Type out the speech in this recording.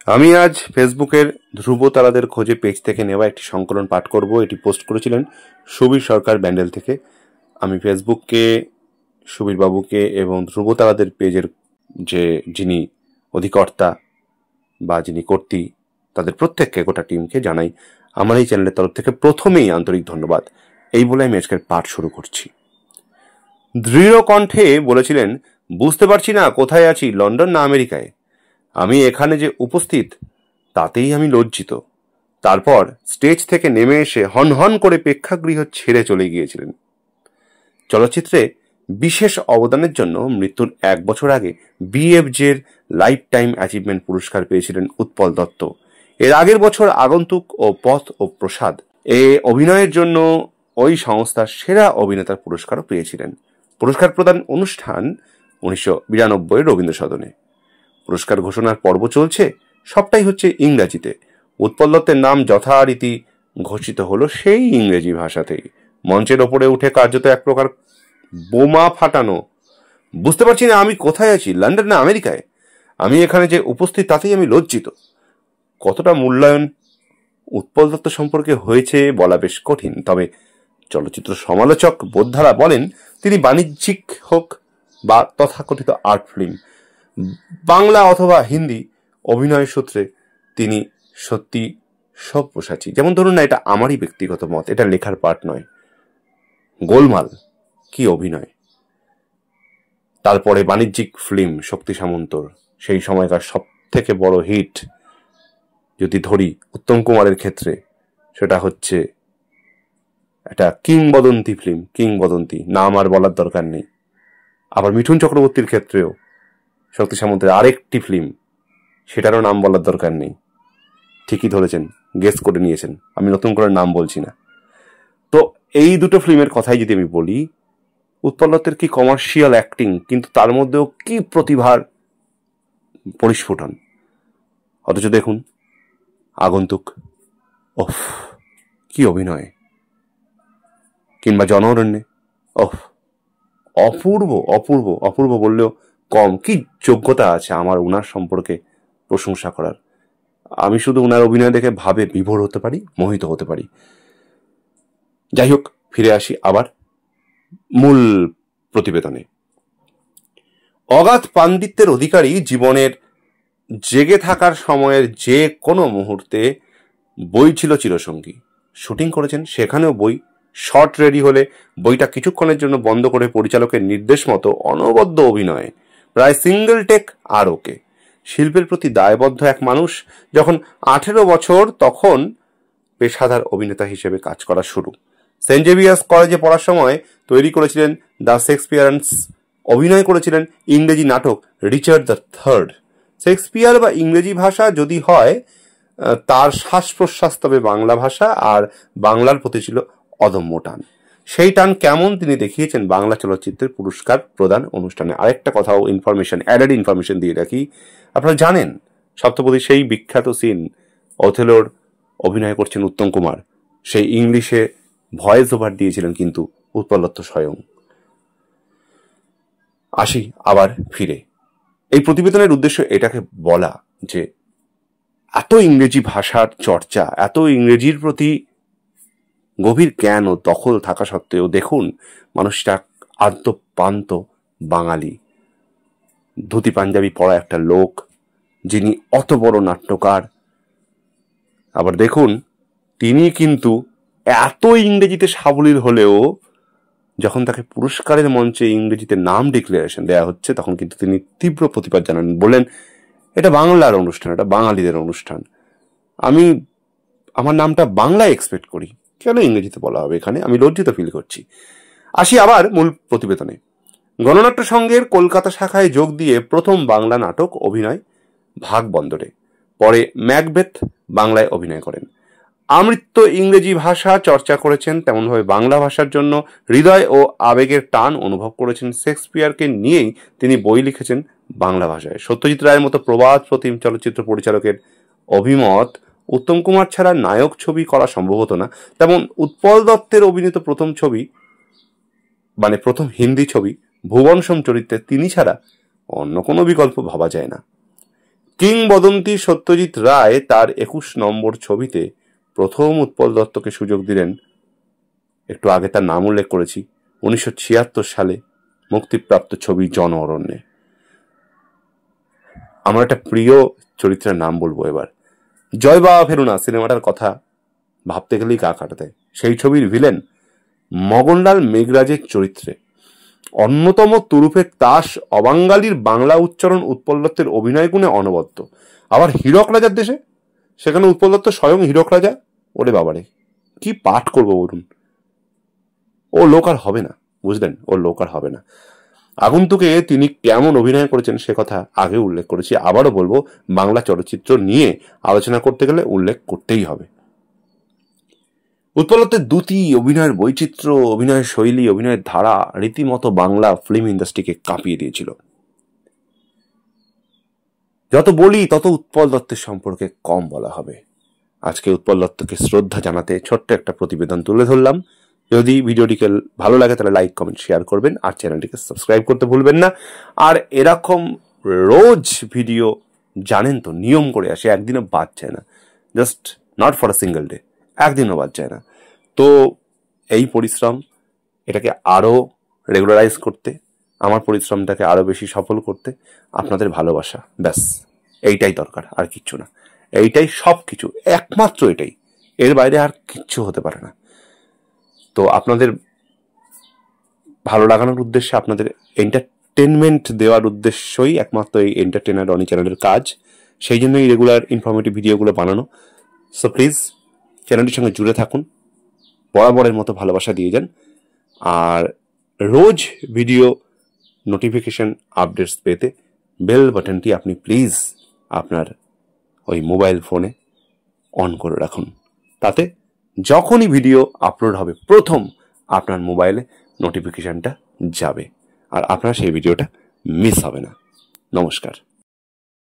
আমি আজ ফেসবুকের ধ্রুবতারাদের খোঁজে পেজ থেকে নেওয়া একটি সংকলন পাঠ করব। এটি পোস্ট করেছিলেন সুবীর সরকার ব্যান্ডেল থেকে। আমি ফেসবুককে, সুবীর বাবুকে এবং ধ্রুবতারাদের পেজের যিনি অধিকর্তা বা যিনি কর্তী, তাদের প্রত্যেককে, গোটা টিমকে জানাই আমার এই চ্যানেলের তরফ থেকে প্রথমেই আন্তরিক ধন্যবাদ। এই বলে আমি আজকের পাঠ শুরু করছি। দৃঢ় কণ্ঠে বলেছিলেন, বুঝতে পারছি না কোথায় আছি, লন্ডন না আমেরিকায়। আমি এখানে যে উপস্থিত তাতেই আমি লজ্জিত। তারপর স্টেজ থেকে নেমে এসে হনহন করে প্রেক্ষাগৃহ ছেড়ে চলে গিয়েছিলেন। চলচ্চিত্রে বিশেষ অবদানের জন্য মৃত্যুর 1 বছর আগে বিএফজের লাইফ টাইম অ্যাচিভমেন্ট পুরস্কার পেয়েছিলেন উৎপল দত্ত। এর আগের বছর আগন্তুক ও পথ ও প্রসাদ অভিনয়ের জন্য ওই সংস্থার সেরা অভিনেতার পুরস্কারও পেয়েছিলেন। পুরস্কার প্রদান অনুষ্ঠান 1992 রবীন্দ্র সদনে। পুরস্কার ঘোষণার পর্ব চলছে, সবটাই হচ্ছে ইংরাজিতে। উৎপল দত্তের নাম যথারীতি ঘোষিত হলো সেই ইংরেজি ভাষাতেই। মঞ্চের ওপরে উঠে কার্যত এক প্রকার বোমা ফাটানো। বুঝতে পারছি না আমি কোথায় আছি, লন্ডন না আমেরিকায়। আমি এখানে যে উপস্থিত তাতেই আমি লজ্জিত। কতটা মূল্যায়ন উৎপল দত্ত সম্পর্কে হয়েছে বলা বেশ কঠিন। তবে চলচ্চিত্র সমালোচক বোদ্ধারা বলেন, তিনি বাণিজ্যিক হোক বা তথাকথিত আর্ট ফিল্ম, বাংলা অথবা হিন্দি অভিনয় সূত্রে তিনি সত্যি সব্যসাচী। যেমন ধরুন না, এটা আমারই ব্যক্তিগত মত, এটা লেখার পাঠ নয়। গোলমাল কি অভিনয়! তারপরে বাণিজ্যিক ফিল্ম শক্তি সামন্তর সেই সময়কার সব থেকে বড় হিট যদি ধরি উত্তম কুমারের ক্ষেত্রে, সেটা হচ্ছে একটা কিংবদন্তি ফিল্ম। কিংবদন্তি নাম আর বলার দরকার নেই। আবার মিঠুন চক্রবর্তীর ক্ষেত্রেও শক্তি সামন্তের আরেকটি ফিল্ম, সেটারও নাম বলার দরকার নেই। ঠিকই ধরেছেন, গেস করে নিয়েছেন, আমি নতুন করে নাম বলছি না। তো এই দুটো ফিল্মের কথাই যদি আমি বলি, উৎপল দত্তের কি কমার্শিয়াল অ্যাক্টিং, কিন্তু তার মধ্যেও কি প্রতিভার পরিস্ফুটন। অথচ দেখুন আগন্তুক, ওফ কি অভিনয়। কিংবা জনঅরণ্যে, ওফ অপূর্ব অপূর্ব অপূর্ব বললেও কম। কি যোগ্যতা আছে আমার উনার সম্পর্কে প্রশংসা করার। আমি শুধু উনার অভিনয় দেখে ভাবে বিভোর হতে পারি, মোহিত হতে পারি। যাই হোক, ফিরে আসি আবার মূল প্রতিবেদনে। অগাধ পাণ্ডিত্যের অধিকারী, জীবনের জেগে থাকার সময়ের যে কোনো মুহূর্তে বই ছিল চিরসঙ্গী। শুটিং করেছেন, সেখানেও বই। শর্ট রেডি হলে বইটা কিছুক্ষণের জন্য বন্ধ করে পরিচালকের নির্দেশ মতো অনবদ্য অভিনয়, প্রায় সিঙ্গেল টেক আর ওকে। শিল্পের প্রতি দায়বদ্ধ এক মানুষ যখন 18 বছর, তখন পেশাদার অভিনেতা হিসেবে কাজ করা শুরু। সেন্ট জেভিয়ার্স কলেজে পড়ার সময় তৈরি করেছিলেন দ্য শেক্সপিয়ারেন্স। অভিনয় করেছিলেন ইংরেজি নাটক রিচার্ড দ্য থার্ড। শেক্সপিয়ার বা ইংরেজি ভাষা যদি হয়, তার শ্বাস প্রশ্বাস তবে বাংলা ভাষা, আর বাংলার প্রতি ছিল অদম্য টান। সেই টান কেমন তিনি দেখিয়েছেন বাংলা চলচ্চিত্রের পুরস্কার প্রদান অনুষ্ঠানে। আরেকটা কথাও অ্যাডেড ইনফরমেশন দিয়ে রাখি, আপনারা জানেন সপ্তপদী সেই বিখ্যাত সিন, অথেলোর অভিনয় করছেন উত্তম কুমার, সেই ইংলিশে ভয়েস ওভার দিয়েছিলেন কিন্তু উৎপল দত্ত স্বয়ং। আসি আবার ফিরে। এই প্রতিবেদনের উদ্দেশ্য এটাকে বলা যে এত ইংরেজি ভাষার চর্চা, এত ইংরেজির প্রতি গভীর জ্ঞান ও দখল থাকা সত্ত্বেও দেখুন মানুষটা আদ্যপান্ত বাঙালি, ধুতি পাঞ্জাবি পরা একটা লোক, যিনি অত বড় নাট্যকার। আবার দেখুন তিনি কিন্তু এত ইংরেজিতে সাবলীল হলেও যখন তাকে পুরস্কারের মঞ্চে ইংরেজিতে নাম ডিক্লারেশন দেওয়া হচ্ছে, তখন কিন্তু তিনি তীব্র প্রতিবাদ জানান, বলেন এটা বাংলার অনুষ্ঠান, এটা বাঙালিদের অনুষ্ঠান। আমি আমার নামটা বাংলায় এক্সপেক্ট করি, কেন ইংরেজিতে বলা হবে এখানে? আমি লজ্জিত ফিল করছি। আসি আবার মূল প্রতিবেদনে। গণনাট্য সংঘের কলকাতা শাখায় যোগ দিয়ে প্রথম বাংলা নাটক অভিনয় ভাগ বন্দরে। পরে ম্যাকবেথ বাংলায় অভিনয় করেন। আমৃত্য ইংরেজি ভাষা চর্চা করেছেন, তেমনভাবে বাংলা ভাষার জন্য হৃদয় ও আবেগের টান অনুভব করেছেন। শেক্সপিয়ারকে নিয়েই তিনি বই লিখেছেন বাংলা ভাষায়। সত্যজিৎ রায়ের মতো প্রবাদ প্রতিম চলচ্চিত্র পরিচালকের অভিমত, উত্তম কুমার ছাড়া নায়ক ছবি করা সম্ভব হতো না। তেমন উৎপল দত্তের অভিনীত প্রথম ছবি, মানে প্রথম হিন্দি ছবি, ভুবন সোম চরিত্রে তিনি ছাড়া অন্য কোনো বিকল্প ভাবা যায় না। কিংবদন্তি সত্যজিৎ রায় তার 21 নম্বর ছবিতে প্রথম উৎপল দত্তকে সুযোগ দিলেন। একটু আগে তার নাম উল্লেখ করেছি, 1976 সালে মুক্তিপ্রাপ্ত ছবি জন অরণ্যে। আমার একটা প্রিয় চরিত্রের নাম বলবো এবার। জয় বাবা ফেরুনা সিনেমাটার কথা ভাবতে গেলেই গা কাটা দেয়। সেই ছবির ভিলেন মগনলাল মেঘরাজের চরিত্রে অন্যতম তুরুপের তাস অবাঙ্গালির বাংলা উচ্চারণ উৎপল দত্তের অভিনয় গুণে অনবদ্য। আবার হীরক রাজার দেশে, সেখানে উৎপল দত্ত স্বয়ং হীরক রাজা। ওরে বাবারে, কি পাঠ করবো বলুন। ও লোক আর হবে না, বুঝলেন, ও লোক আর হবে না। আগন্তুকে তিনি কেমন অভিনয় করেছেন সে কথা আগে উল্লেখ করেছি, আবারও বলবো, বাংলা চলচ্চিত্র নিয়ে আলোচনা করতে গেলে উল্লেখ করতেই হবে। উৎপল দত্তের দুটি অভিনয়ের বৈচিত্র্য, অভিনয়ের শৈলী, অভিনয়ের ধারা রীতিমতো বাংলা ফিল্ম ইন্ডাস্ট্রিকে কাঁপিয়ে দিয়েছিল। যত বলি তত উৎপল দত্তের সম্পর্কে কম বলা হবে। আজকে উৎপল দত্তকে শ্রদ্ধা জানাতে ছোট্ট একটা প্রতিবেদন তুলে ধরলাম। যদি ভিডিওটিকে ভালো লাগে তাহলে লাইক, কমেন্ট, শেয়ার করবেন, আর চ্যানেলটিকে সাবস্ক্রাইব করতে ভুলবেন না। আর এরকম রোজ ভিডিও জানেন তো নিয়ম করে আসে, একদিনও বাদ যায় না, just not for a single day, একদিনও বাদ যায় না। তো এই পরিশ্রম, এটাকে আরও রেগুলারাইজ করতে, আমার পরিশ্রমটাকে আরও বেশি সফল করতে আপনাদের ভালোবাসা, ব্যাস এইটাই দরকার, আর কিচ্ছু না। এইটাই সব কিছু, একমাত্র এটাই, এর বাইরে আর কিচ্ছু হতে পারে না। তো আপনাদের ভালো লাগানোর উদ্দেশ্যে, আপনাদের এন্টারটেনমেন্ট দেওয়ার উদ্দেশ্যই একমাত্র এই এন্টারটেনার রনি চ্যানেলের কাজ। সেই জন্যই রেগুলার ইনফরমেটিভ ভিডিওগুলো বানানো। সো প্লিজ চ্যানেলটির সঙ্গে জুড়ে থাকুন, বরাবরের মতো ভালোবাসা দিয়ে যান, আর রোজ ভিডিও নোটিফিকেশন আপডেটস পেতে বেল বাটনটি আপনি প্লিজ আপনার ওই মোবাইল ফোনে অন করে রাখুন। তাতে যখনই ভিডিও আপলোড হবে প্রথম আপনার মোবাইলে নোটিফিকেশনটা যাবে, আর আপনার সেই ভিডিওটা মিস হবে না। নমস্কার।